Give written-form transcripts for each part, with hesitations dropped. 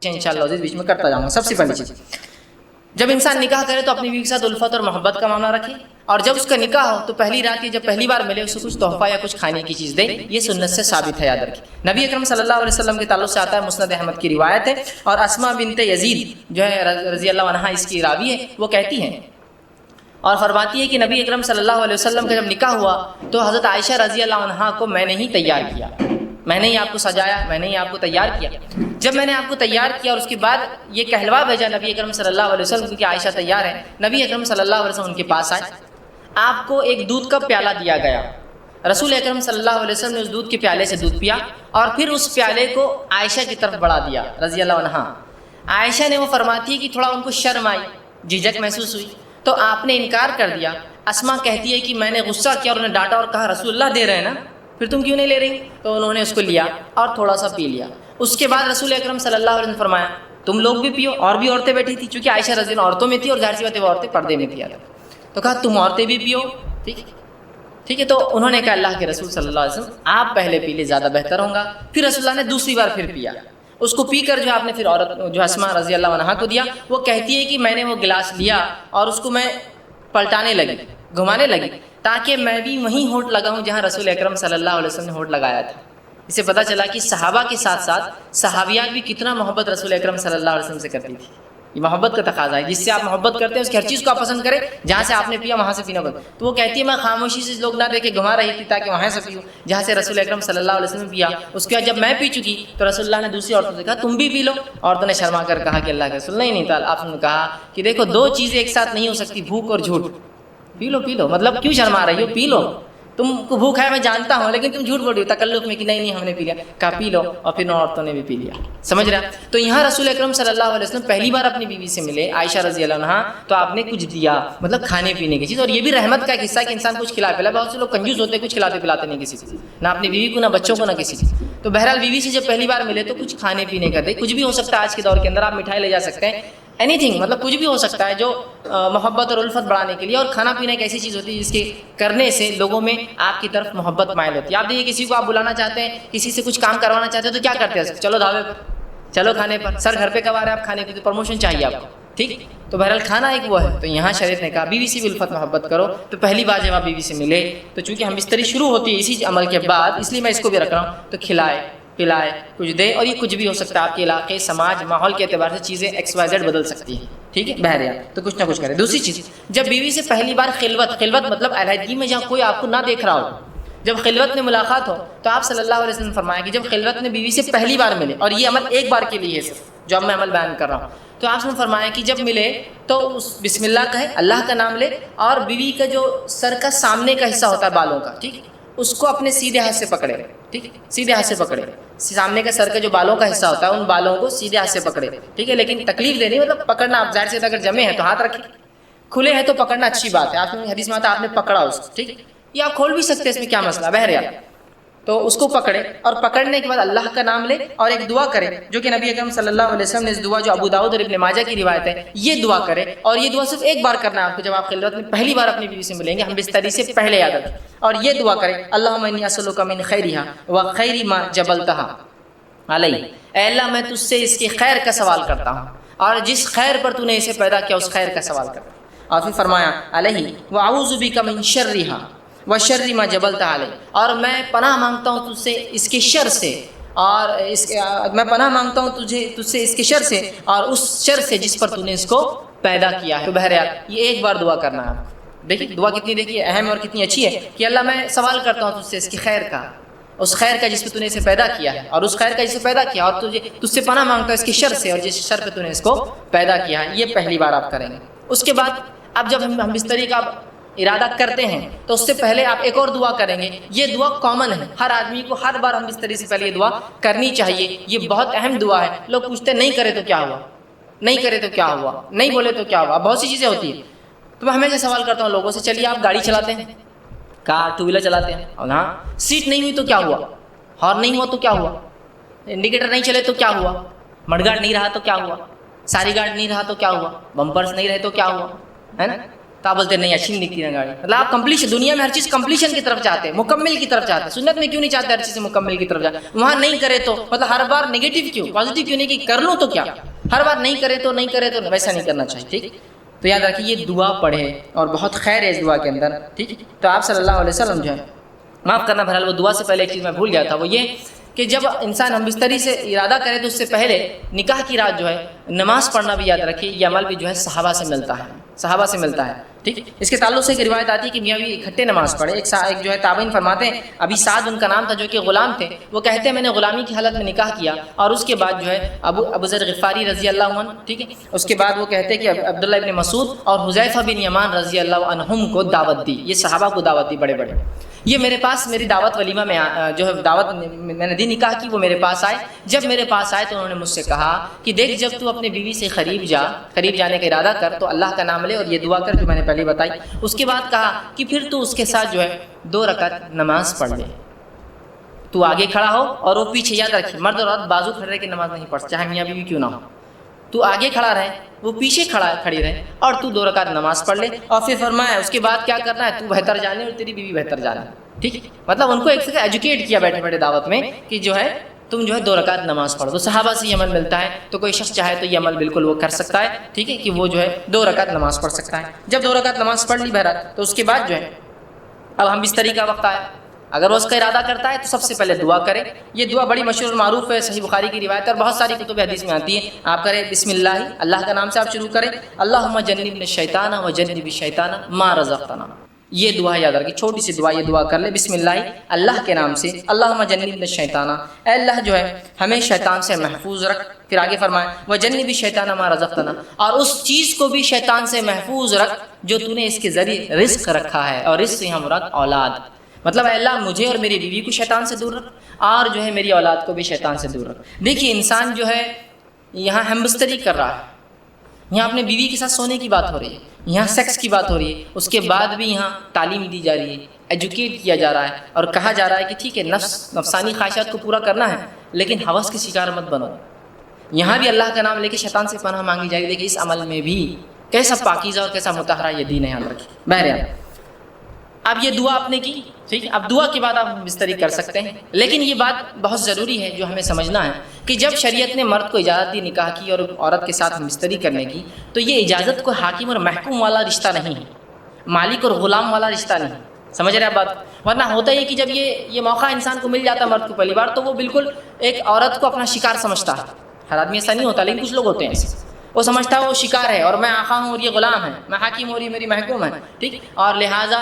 انشاءاللہ عزیز بیچ میں کرتا جاؤں گا۔ سب سے پہلی چیز، جب انسان نکاح کرے تو اپنی بیوی کے ساتھ الفت اور محبت کا معاملہ رکھے، اور جب اس کا نکاح ہو تو پہلی رات یا جب پہلی بار ملے اسے کچھ تحفہ یا کچھ کھانے کی چیز دے۔ یہ سنت سے ثابت ہے، یاد رکھیں۔ نبی اکرم صلی اللہ علیہ وسلم کے تعلق سے آتا ہے، مسند احمد کی روایت ہے، اور اسماء بنت یزید جو ہے رضی اللہ عنہا اس کی راوی ہے، وہ کہتی ہیں اور فرماتی ہے کہ نبی اکرم صلی اللہ علیہ وسلم کا جب نکاح ہوا تو حضرت عائشہ رضی اللہ عنہا کو میں نے ہی تیار کیا، میں نے ہی آپ کو سجایا، میں نے ہی آپ کو تیار کیا۔ جب میں نے آپ کو تیار کیا اور اس کے بعد یہ کہلوا بھیجا نبی اکرم صلی اللہ علیہ وسلم کہ عائشہ تیار ہے، نبی اکرم صلی اللہ علیہ وسلم ان کے پاس آئے، آپ کو ایک دودھ کا پیالہ دیا گیا، رسول اکرم صلی اللہ علیہ وسلم نے اس دودھ کے پیالے سے دودھ پیا اور پھر اس پیالے کو عائشہ کی طرف بڑھا دیا رضی اللہ عنہا۔ عائشہ نے وہ فرماتی ہے کہ تھوڑا ان کو شرم آئی، جھجک محسوس ہوئی، تو آپ نے انکار کر دیا۔ اسماء کہتی ہے کہ میں نے غصہ کیا اور انہیں ڈانٹا اور کہا رسول اللہ دے رہے ہیں نا، پھر تم کیوں نہیں لے رہی؟ تو انہوں نے اس کو لیا اور تھوڑا سا پی لیا۔ اس کے بعد رسول اکرم صلی اللہ علیہ وسلم نے فرمایا تم لوگ بھی پیو، اور بھی عورتیں بیٹھی تھی، چونکہ عائشہ رضی اللہ عورتوں میں تھی اور ظاہر سی بات ہے وہ عورتیں پردے میں تھی، تو کہا تم عورتیں بھی پیو، ٹھیک ہے۔ تو انہوں نے کہا اللہ کے رسول صلی اللہ علیہ وسلم آپ پہلے پی لے، زیادہ بہتر ہوگا۔ پھر رسول اللہ نے دوسری بار پھر پیا، اس کو پی کر جو آپ نے پھر عورت جو اسماء رضی اللہ عنہا کو دیا۔ وہ کہتی ہے کہ میں نے وہ گلاس لیا اور اس کو میں پلٹانے لگی، گھمانے لگی، تاکہ میں بھی وہیں ہونٹ لگاؤں جہاں رسول اکرم صلی اللہ علیہ وسلم نے ہونٹ لگایا تھا۔ اس سے پتہ چلا کہ صحابہ کے ساتھ ساتھ صحابیات بھی کتنا محبت رسول اکرم صلی اللہ علیہ وسلم سے کرتی تھی۔ یہ محبت کا تقاضا ہے، جس سے آپ محبت کرتے ہیں اس کی ہر چیز کو آپ پسند کریں، جہاں سے آپ نے پیا وہاں سے پینا بند۔ تو وہ کہتی ہے میں خاموشی سے لوگ نہ دیکھے گھما رہی تھی تاکہ وہاں سے پیوں جہاں سے رسول اکرم صلی اللہ علیہ وسلم نے پیا۔ اس کے بعد جب میں پی چکی تو رسول اللہ نے دوسری عورتوں سے کہا تم بھی پی لو، عورتوں نے شرما کر کہا کہ اللہ کے رسول نہیں تعالی، آپ نے کہا کہ دیکھو دو چیزیں ایک ساتھ نہیں ہو سکتی، بھوک اور جھوٹ، پی لو، مطلب کیوں شرما رہی ہو، پی لو، تم کو بھوک ہے میں جانتا ہوں لیکن تم جھوٹ بول رہی ہو تکلف میں کہ نہیں ہم نے پی لیا، کہا پی لو، اور پھر عورتوں نے بھی پی لیا، سمجھ رہا۔ تو یہاں رسول اکرم صلی اللہ علیہ وسلم پہلی بار اپنی بیوی سے ملے عائشہ رضی اللہ عنہا، تو آپ نے کچھ دیا، مطلب کھانے پینے کی چیز، اور یہ بھی رحمت کا ایک حصہ کہ انسان کچھ کھلا پلا۔ بہت سے لوگ کنجوس ہوتے ہیں، کچھ کھلاتے پلاتے نہیں کسی کو، نہ اپنی بیوی کو، نہ بچوں کو، نہ کسی کو۔ تو بہرحال بیوی سے جب پہلی بار ملے تو کچھ کھانے پینے کا دے، کچھ بھی ہو سکتا ہے آج کے دور کے اندر، آپ مٹھائی لے جا سکتے ہیں، اینی تھنگ، مطلب کچھ بھی ہو سکتا ہے جو محبت اور الفت بڑھانے کے لیے۔ اور کھانا پینا ایک ایسی چیز ہوتی ہے جس کے کرنے سے لوگوں میں آپ کی طرف محبت مائل ہوتی ہے۔ آپ دیکھیے کسی کو آپ بلانا چاہتے ہیں، کسی سے کچھ کام کروانا چاہتے ہیں تو کیا کرتے ہیں؟ چلو ڈھابے پر، چلو کھانے پر، سر گھر پہ کما رہے ہیں آپ کھانے کی، تو پروموشن چاہیے آپ کو، ٹھیک۔ تو بہرحال کھانا ایک وہ ہے۔ تو یہاں شریعت نے کہا بیوی سے بھی الفت محبت کرو۔ تو پہلی بار جب آپ بیوی سے ملے تو چونکہ ہم بستری شروع ہوتی ہے اسی عمل کے بعد، اس لیے میں اس کو بھی رکھ رہا ہوں، تو کھلائے پلائے کچھ دے، اور یہ کچھ بھی ہو سکتا ہے، آپ کے علاقے، سماج، ماحول کے اعتبار سے چیزیں ایکس وائی زیڈ بدل سکتی ہیں، ٹھیک ہے، بہرحال تو کچھ نہ کچھ کرے۔ دوسری چیز، جب بیوی سے پہلی بار خلوت مطلب علیحدگی میں جہاں کوئی آپ کو نہ دیکھ رہا ہو، جب خلوت میں ملاقات ہو، تو آپ صلی اللہ علیہ وسلم نے فرمایا کہ جب خلوت میں بیوی سے پہلی بار ملے، اور یہ عمل ایک بار کے لیے ہے صرف جو اب میں عمل بیان کر رہا ہوں، تو آپ نے فرمایا کہ جب ملے تو بسم اللہ کہے، اللہ کا نام لے، اور بیوی کا جو سر کا سامنے کا حصہ ہوتا ہے بالوں کا، ٹھیک، اس کو اپنے سیدھے ہاتھ سے پکڑے، ٹھیک، سیدھے ہاتھ سے پکڑے، سامنے کا سر کا جو بالوں کا حصہ ہوتا ہے ان بالوں کو سیدھے ہاتھ سے پکڑے، ٹھیک ہے، لیکن تکلیف دینی مطلب پکڑنا، آپ ظاہر سے اگر جمے ہیں تو ہاتھ رکھیں، کھلے ہیں تو پکڑنا اچھی بات ہے، آپ نے حدیث میں آتا آپ نے پکڑا اس کو، ٹھیک، یا آپ کھول بھی سکتے ہیں، اس میں کیا مسئلہ، بہرحال تو اس کو پکڑے، اور پکڑنے کے بعد اللہ کا نام لے اور ایک دعا کرے، جو کہ نبی اکرم صلی اللہ علیہ وسلم نے اس دعا جو ابو داؤد اور ابن ماجہ کی روایت ہے، یہ دعا کرے، اور یہ دعا صرف ایک بار کرنا ہے آپ کو جب آپ خلوت میں پہلی بار اپنی بیوی سے ملیں گے، ہم بستری سے پہلے یاد رکھیں، اور یہ دعا کرے اللہم انی اسألک من خیرہا وخیر ما جبلتہا علیہ، اے اللہ میں تجھ سے اس کے خیر کا سوال کرتا ہوں، اور جس خیر پر تو نے اسے پیدا کیا اس خیر کا سوال کرتا ہوں۔ اور پھر فرمایا علیہ واعوذ بک من شرہا وشر ما جبلتہا علیہ، اور میں پناہ مانگتا ہوں تجھ سے اس کے شر سے، اور میں پناہ مانگتا ہوں تجھ سے اس کے شر سے، اور اس شر سے جس پر تو نے اس کو پیدا کیا ہے۔ تو بہرحال یہ ایک بار دعا کرنا ہے آپ کو۔ دیکھیے دعا کتنی دیکھیے اہم اور کتنی اچھی ہے کہ اللہ میں سوال کرتا ہوں تجھ سے اس کی خیر کا، اس خیر کا جس پہ تو نے اسے پیدا کیا ہے، اور اس خیر کا جسے پیدا کیا، اور تجھ سے پناہ مانگتا ہوں اس کے شر سے، اور جس شر پہ تو نے اس کو پیدا کیا ہے۔ یہ پہلی بار آپ کریں گے۔ اس کے بعد اب جب ہم بستری کا ارادہ کرتے ہیں تو اس سے پہلے آپ ایک اور دعا کریں گے۔ یہ دعا کامن ہے، ہر آدمی کو ہر بار ہم بستری سے پہلے یہ دعا کرنی چاہیے، یہ بہت اہم دعا ہے۔ لوگ پوچھتے نہیں کرے تو کیا ہوا، نہیں کرے تو کیا ہوا، نہیں بولے تو کیا ہوا، بہت سی چیزیں ہوتی ہیں۔ تو میں ہمیشہ سوال کرتا ہوں لوگوں سے، چلیے آپ گاڑی چلاتے ہیں، کار ٹو ویلر چلاتے ہیں، اور ہاں سیٹ نہیں ہوئی تو کیا ہوا، ہارن نہیں ہوا تو کیا ہوا، انڈیکیٹر نہیں چلے تو کیا ہوا، مڈ گارڈ نہیں رہا تو کیا ہوا، ساری گارڈ نہیں رہا تو کیا ہوا، بمپرس نہیں رہے تو کیا ہوا، ہے نا، تو آپ بولتے ہیں نہیں اچھی نہیں دکھتی نا گاڑی. مطلب آپ کمپلیشن, دنیا میں ہر چیز کمپلیشن کی طرف چاہتے ہیں, مکمل کی طرف چاہتے ہیں. سنت میں کیوں نہیں چاہتے ہر چیز مکمل کی طرف جائے؟ وہاں نہیں کرے تو مطلب ہر بار نیگیٹو کیوں, پازیٹیو کیوں نہیں کہ کر لوں تو کیا, ہر بار نہیں کرے تو ویسا نہیں کرنا چاہیے. ٹھیک, تو یاد رکھیے یہ دعا پڑھے اور بہت خیر ہے اس دعا کے اندر. ٹھیک, تو آپ صلی اللہ علیہ وسلم جو ہے, معاف کرنا بہرحال وہ دعا سے پہلے ایک چیز میں بھول گیا تھا, وہ یہ کہ جب انسان ہم بستری سے ارادہ کرے تو اس سے پہلے نکاح کی رات جو ہے نماز پڑھنا بھی یاد رکھیے. یہ عمل بھی جو ہے صحابہ سے ملتا ہے. ٹھیک, اس کے تعلق سے ایک روایت آتی ہے کہ میاں بھی اکٹھے نماز پڑھے. ایک جو ہے تابعین فرماتے ہیں, ابھی سعد ان کا نام تھا جو کہ غلام تھے, وہ کہتے ہیں میں نے غلامی کی حالت میں نکاح کیا اور اس کے بعد جو ہے ابو ذر غفاری رضی اللہ عنہ, ٹھیک ہے, اس کے بعد وہ کہتے ہیں کہ عبداللہ ابن مسعود اور حذیفہ بن یمان رضی اللہ عنہم کو دعوت دی. یہ صحابہ کو دعوت دی بڑے بڑے. یہ میرے پاس میری دعوت ولیمہ میں جو ہے دعوت میں نے دی نکاح کی, وہ میرے پاس آئے. جب میرے پاس آئے تو انہوں نے مجھ سے کہا کہ دیکھ جب تو اپنے بیوی سے قریب جانے کا ارادہ کر تو اللہ کا نام لے اور یہ دعا کر جو میں نے پہلے بتائی. اس کے بعد کہا کہ پھر تو اس کے ساتھ جو ہے 2 رکعت نماز پڑھ لے. تو آگے کھڑا ہو اور وہ پیچھے. یاد رکھیے مرد اور عورت بازو کھڑے رہ کے نماز نہیں پڑھ, چاہے میاں بیوی کیوں نہ ہو. تو آگے کھڑا رہے, وہ پیچھے کھڑی رہے اور تو 2 رکعت نماز پڑھ لے. اور پھر فرمایا اس کے بعد کیا کرنا ہے, تو بہتر جانے اور تیری بیوی بہتر جانے. ٹھیک, مطلب ان کو ایک طرح ایجوکیٹ کیا بیٹھے بیٹھے دعوت میں کہ جو ہے تم جو ہے 2 رکعت نماز پڑھو. تو صحابہ سے یہ عمل ملتا ہے, تو کوئی شخص چاہے تو یہ عمل بالکل وہ کر سکتا ہے. ٹھیک ہے, کہ وہ جو ہے 2 رکعت نماز پڑھ سکتا ہے. جب 2 رکعت نماز پڑھ لی بہرحال, تو اس کے بعد جو ہے اب ہم بستری کا وقت آیا. اگر وہ اس کا ارادہ کرتا ہے تو سب سے پہلے دعا کرے. یہ دعا بڑی مشہور معروف ہے, صحیح بخاری کی روایت ہے اور بہت ساری کتب حدیث میں آتی ہے. آپ کریں بسم اللہ کا نام سے آپ شروع کریں, اللہم جنبنا الشیطان وجنب الشیطان ما رزقتنا. یہ دعا یاد رکھیں, چھوٹی سی دعا, یہ دعا کر لے بسم اللہ کے نام سے. اللہم جنبنا الشیطان, اے اللہ جو ہے ہمیں شیطان سے محفوظ رکھ. پھر آگے فرمائے وجنب الشیطان ما رزقتنا, اور اس چیز کو بھی شیطان سے محفوظ رکھ جو تو نے اس کے ذریعے رزق رکھا ہے. اور رزق سے یہاں مراد اولاد, مطلب اے اللہ مجھے اور میری بیوی کو شیطان سے دور رکھ اور جو ہے میری اولاد کو بھی شیطان سے دور رکھ. دیکھیے انسان جو ہے یہاں ہم بستری کر رہا ہے, یہاں اپنے بیوی کے ساتھ سونے کی بات ہو رہی ہے, یہاں سیکس کی بات ہو رہی ہے. اس کے بعد بھی یہاں تعلیم دی جا رہی ہے, ایجوکیٹ کیا جا رہا ہے اور کہا جا رہا ہے کہ ٹھیک ہے نفسانی خواہشات کو پورا کرنا ہے لیکن ہوس کے شکار مت بنو. یہاں بھی اللہ کا نام لے کے شیطان سے پناہ مانگی جائے گی. لیکن اس عمل میں بھی کیسا پاکیزہ اور کیسا مطہرہ یہ دین ہے, یاد رکھیے. بہرحال اب یہ دعا آپ نے کی, ٹھیک, اب دعا کے بعد آپ بستری کر سکتے ہیں. لیکن یہ بات بہت ضروری ہے جو ہمیں سمجھنا ہے کہ جب شریعت نے مرد کو اجازت دی نکاح کی اور عورت کے ساتھ بستری کرنے کی, تو یہ اجازت کو حاکم اور محکوم والا رشتہ نہیں ہے, مالک اور غلام والا رشتہ نہیں. سمجھ رہے ہیں بات؟ ورنہ ہوتا ہے کہ جب یہ موقع انسان کو مل جاتا ہے مرد کو پہلی بار, تو وہ بالکل ایک عورت کو اپنا شکار سمجھتا ہے. ہر آدمی ایسا نہیں ہوتا, لیکن کچھ لوگ ہوتے ہیں ایسے. وہ سمجھتا ہے وہ شکار ہے اور میں آقا ہوں اور یہ غلام ہے, میں حاکم ہوں اور یہ میری محکوم ہے. ٹھیک, اور لہٰذا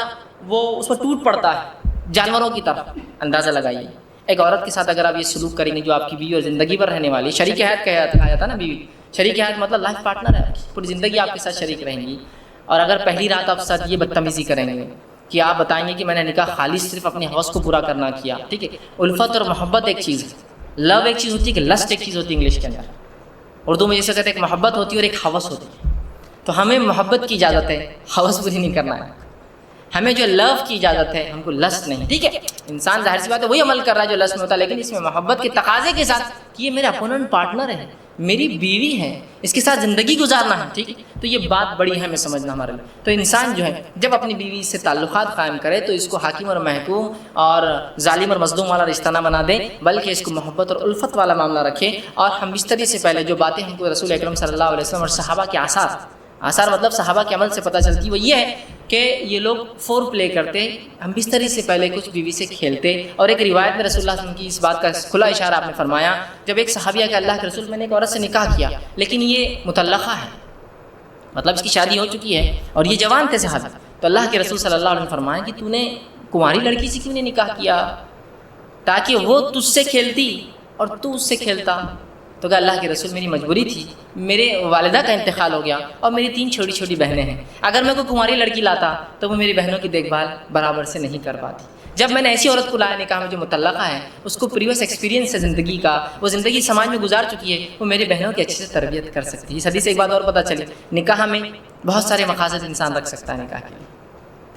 وہ اس پر ٹوٹ پڑتا ہے جانوروں کی طرح. اندازہ لگائیے ایک عورت کے ساتھ اگر آپ یہ سلوک کریں گے جو آپ کی بیوی اور زندگی بھر رہنے والی, شریک حیات کہا جاتا نا بیوی, شریک حیات مطلب لائف پارٹنر ہے, پوری زندگی آپ کے ساتھ شریک رہیں گی. اور اگر پہلی رات آپ ساتھ یہ بدتمیزی کریں گے کہ آپ بتائیں گے کہ میں نے نکاح خالص صرف اپنے حوض کو پورا کرنا کیا. ٹھیک ہے, الفت اور محبت ایک چیز ہے, لو ایک چیز ہوتی ہے, کہ لسٹ ایک چیز ہوتی ہے انگلش کے اندر. اردو میں جیسے کہتے ہیں ایک محبت ہوتی ہے اور ایک ہوس ہوتی ہے. تو ہمیں محبت کی اجازت ہے, ہوس پوری نہیں کرنا ہے. ہمیں جو لو کی اجازت ہے, ہم کو لسٹ نہیں. ٹھیک ہے, انسان ظاہر سی بات ہے وہی عمل کر رہا ہے جو لسٹ میں ہوتا ہے, لیکن اس میں محبت کے تقاضے کے ساتھ کہ یہ میرا اپوننٹ پارٹنر ہے, میری بیوی ہے, اس کے ساتھ زندگی گزارنا ہے. ٹھیک ہے, تو یہ بات بڑی ہے ہمیں سمجھنا ہمارے لیے. تو انسان جو ہے جب اپنی بیوی سے تعلقات قائم کرے تو اس کو حاکم اور محکوم اور ظالم اور مظلوم والا رشتہ نہ بنا دے, بلکہ اس کو محبت اور الفت والا معاملہ رکھے. اور ہم بستری سے پہلے جو باتیں ہم کو رسول اکرم صلی اللہ علیہ وسلم اور صحابہ کے آثار مطلب صحابہ کے عمل سے پتہ چلتی, وہ یہ ہے کہ یہ لوگ فور پلے کرتے, ہم بستری سے پہلے کچھ بیوی سے کھیلتے. اور ایک روایت میں رسول اللہ صلی اللہ علیہ وسلم کی اس بات کا کھلا اشارہ آپ نے فرمایا, جب ایک صحابیہ کہ اللہ کے رسول میں نے ایک عورت سے نکاح کیا لیکن یہ مطلقہ ہے, مطلب اس کی شادی ہو چکی ہے اور یہ جوان تھے صحابہ, تو اللہ کے رسول صلی اللہ علیہ وسلم فرمایا کہ تو نے کنواری لڑکی سے کیوں نہیں نکاح کیا تاکہ وہ تجھ سے کھیلتی اور تو اس سے کھیلتا. تو کہ اللہ کے رسول میری مجبوری تھی, میرے والدہ کا انتقال ہو گیا اور میری 3 چھوٹی چھوٹی بہنیں ہیں, اگر میں کوئی کنواری لڑکی لاتا تو وہ میری بہنوں کی دیکھ بھال برابر سے نہیں کر پاتی. جب میں نے ایسی عورت کو لایا نکاح میں جو مطلقہ ہے, اس کو پریویس ایکسپیرینس ہے زندگی کا, وہ زندگی سماج میں گزار چکی ہے, وہ میری بہنوں کی اچھے سے تربیت کر سکتی ہے. اس حدیث سے ایک بات اور پتہ چلی, نکاح میں بہت سارے مقاصد انسان رکھ سکتا ہے نکاح کے لیے.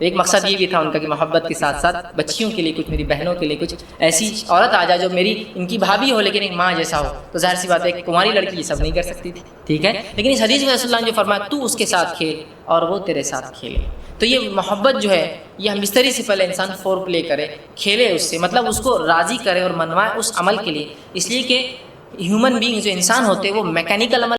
تو ایک مقصد یہ بھی تھا ان کا کہ محبت کے ساتھ ساتھ بچیوں کے لیے کچھ، میری بہنوں کے لیے کچھ ایسی عورت آ جائے جو میری ان کی بھابھی ہو لیکن ایک ماں جیسا ہو. تو ظاہر سی بات ہے کہ کماری لڑکی یہ سب نہیں کر سکتی تھی، ٹھیک ہے. لیکن اس حدیث میں رسول اللہ نے جو فرمایا تو اس کے ساتھ کھیل اور وہ تیرے ساتھ کھیلے. تو یہ محبت جو ہے یہ ہم بستری سے پہلے انسان فور پلے کرے، کھیلے اس سے، مطلب اس کو راضی کرے اور منوائے اس عمل کے لیے. اس لیے کہ ہیومن بینگ جو انسان ہوتے ہیں وہ میکینیکل عمل